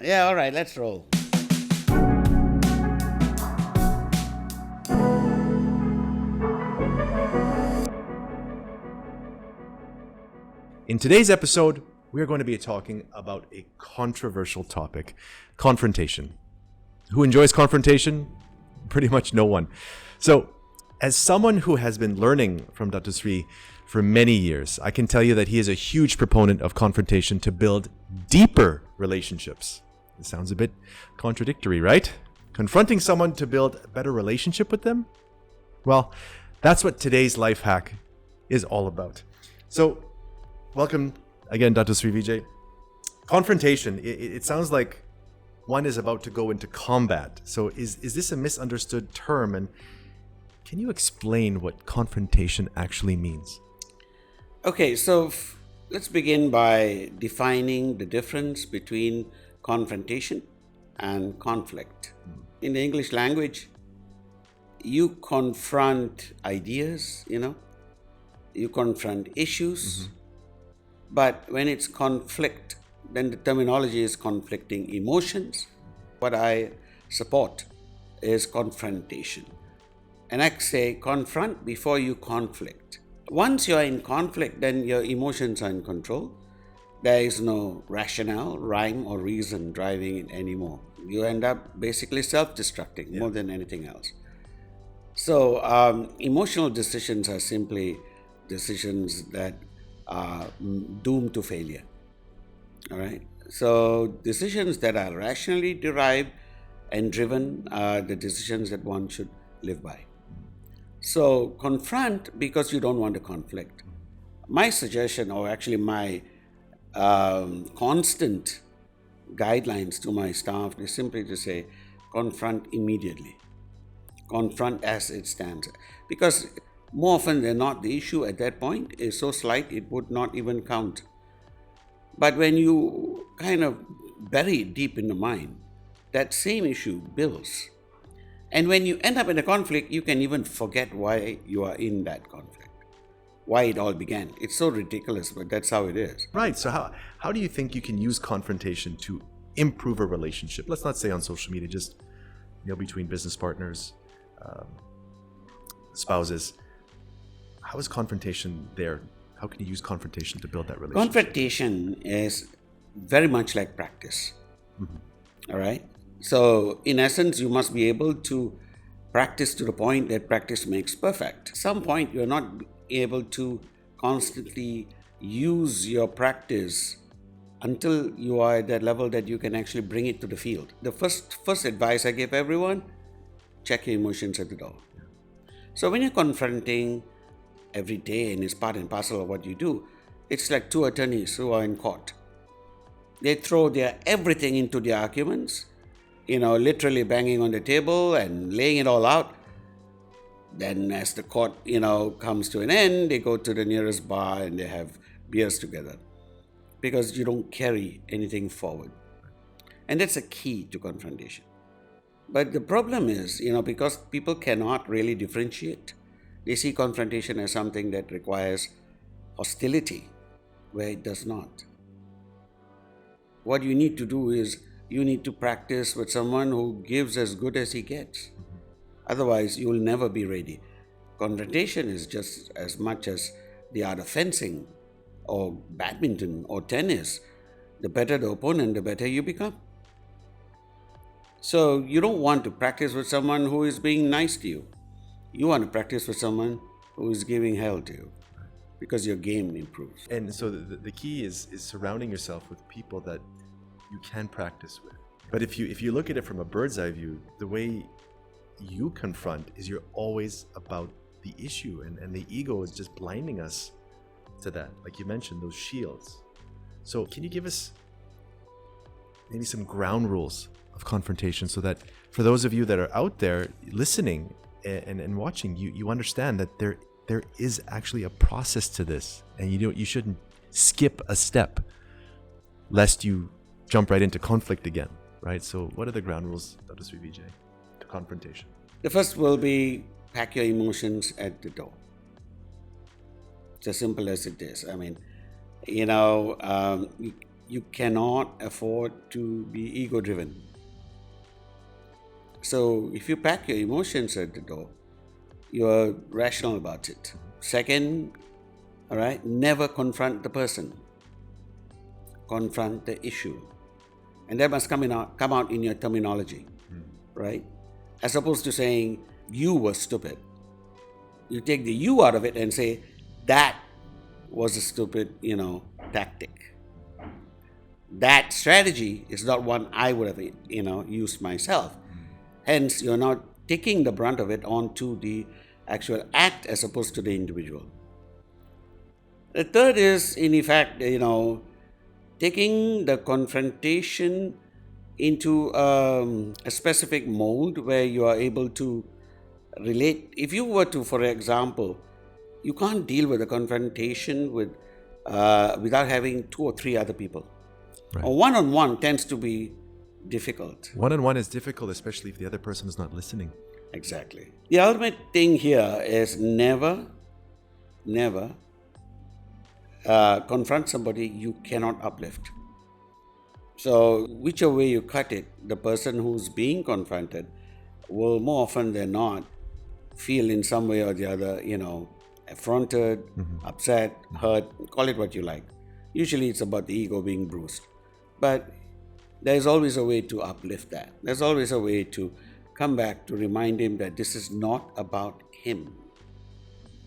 Yeah, all right, let's roll. In today's episode, we are going to be talking about a controversial topic, confrontation. Who enjoys confrontation? Pretty much no one. So, as someone who has been learning from Dr. Sri for many years, I can tell you that he is a huge proponent of confrontation to build deeper relationships. It sounds a bit contradictory, right? Confronting someone to build a better relationship with them? Well, that's what today's life hack is all about. So, welcome again, Dr. Sri Vijay. Confrontation, it sounds like one is about to go into combat. So is this a misunderstood term? And can you explain what confrontation actually means? Okay, so let's begin by defining the difference between confrontation and conflict. In the English language, you confront ideas, you confront issues. But when it's conflict, then the terminology is conflicting emotions. What I support is confrontation. And I say confront before you conflict. Once you're in conflict, then your emotions are in control. There is no rationale, rhyme, or reason driving it anymore. You end up basically self-destructing more than anything else. So emotional decisions are simply decisions that are doomed to failure. All right. So decisions that are rationally derived and driven are the decisions that one should live by. So confront because you don't want a conflict. My suggestion, or actually my constant guidelines to my staff, is simply to say, confront immediately. Confront as it stands. Because more often than not, the issue at that point is so slight it would not even count. But when you kind of bury it deep in the mind, that same issue builds. And when you end up in a conflict, you can even forget why you are in that conflict, why it all began. It's so ridiculous, but that's how it is. Right. So how do you think you can use confrontation to improve a relationship? Let's not say on social media, just between business partners, spouses. How is confrontation there? How can you use confrontation to build that relationship? Confrontation is very much like practice. All right. So in essence, you must be able to practice to the point that practice makes perfect. At some point, you're not able to constantly use your practice until you are at that level that you can actually bring it to the field. The first advice I give everyone, check your emotions at the door. So when you're confronting every day and it's part and parcel of what you do, it's like two attorneys who are in court. They throw their everything into the arguments, literally banging on the table and laying it all out. Then as the court, comes to an end, they go to the nearest bar and they have beers together because you don't carry anything forward. And that's a key to confrontation. But the problem is, because people cannot really differentiate. They see confrontation as something that requires hostility, where it does not. What you need to do is you need to practice with someone who gives as good as he gets. Otherwise, you will never be ready. Confrontation is just as much as the art of fencing or badminton or tennis. The better the opponent, the better you become. So you don't want to practice with someone who is being nice to you. You want to practice with someone who is giving hell to you because your game improves. And so the key is surrounding yourself with people that you can practice with. But if you look at it from a bird's eye view, the way you confront is you're always about the issue, and the ego is just blinding us to that. Like you mentioned, those shields. So can you give us maybe some ground rules of confrontation so that for those of you that are out there listening and watching, you understand that there is actually a process to this, and you shouldn't skip a step lest you jump right into conflict again, right? So what are the ground rules, Dr. Sri Vijay, to confrontation? The first will be pack your emotions at the door. It's as simple as it is. I mean, you cannot afford to be ego-driven. So if you pack your emotions at the door, you are rational about it. Second, all right, never confront the person. Confront the issue. And that must come out in your terminology, right? As opposed to saying, you were stupid. You take the you out of it and say, that was a stupid, tactic. That strategy is not one I would have, used myself. Hence, you're not taking the brunt of it onto the actual act as opposed to the individual. The third is, in effect, taking the confrontation into a specific mode where you are able to relate. If you were to, for example, you can't deal with a confrontation without having 2 or 3 other people. Right. Or one-on-one tends to be difficult. One-on-one is difficult, especially if the other person is not listening. Exactly. The ultimate thing here is never confront somebody you cannot uplift. So whichever way you cut it, the person who's being confronted will more often than not feel in some way or the other, affronted, upset, hurt, call it what you like. Usually it's about the ego being bruised. But there's always a way to uplift that. There's always a way to come back to remind him that this is not about him.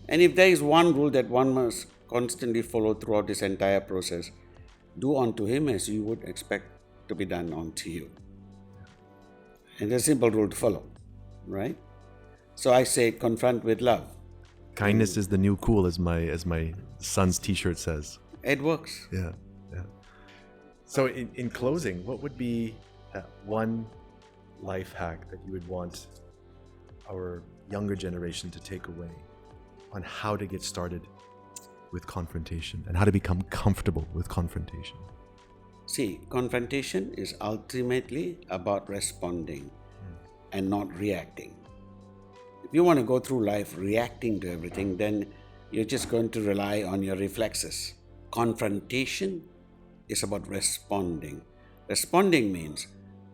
And if there is one rule that one must constantly follow throughout this entire process, do unto him as you would expect to be done unto you. And it's a simple rule to follow, right? So I say confront with love. Kindness is the new cool, as my son's t-shirt says. It works. Yeah. So in closing, what would be that one life hack that you would want our younger generation to take away on how to get started with confrontation and how to become comfortable with confrontation? See, confrontation is ultimately about responding and not reacting. If you want to go through life reacting to everything, then you're just going to rely on your reflexes. Confrontation is about responding. Responding means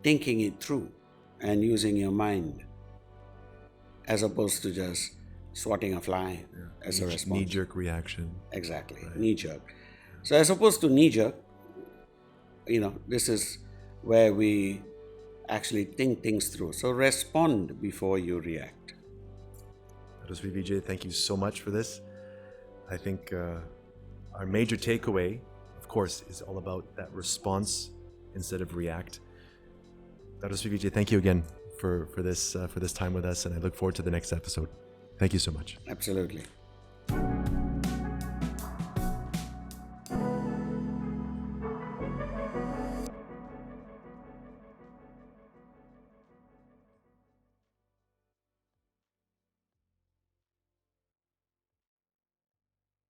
thinking it through and using your mind as opposed to just swatting a fly as a response. Knee-jerk reaction. Exactly, Right. knee-jerk. So as opposed to knee-jerk, this is where we actually think things through. So respond before you react. That was Vijay. Thank you so much for this. I think our major takeaway, of course, is all about that response instead of react. That was Vijay. Thank you again for this time with us, and I look forward to the next episode. Thank you so much. Absolutely.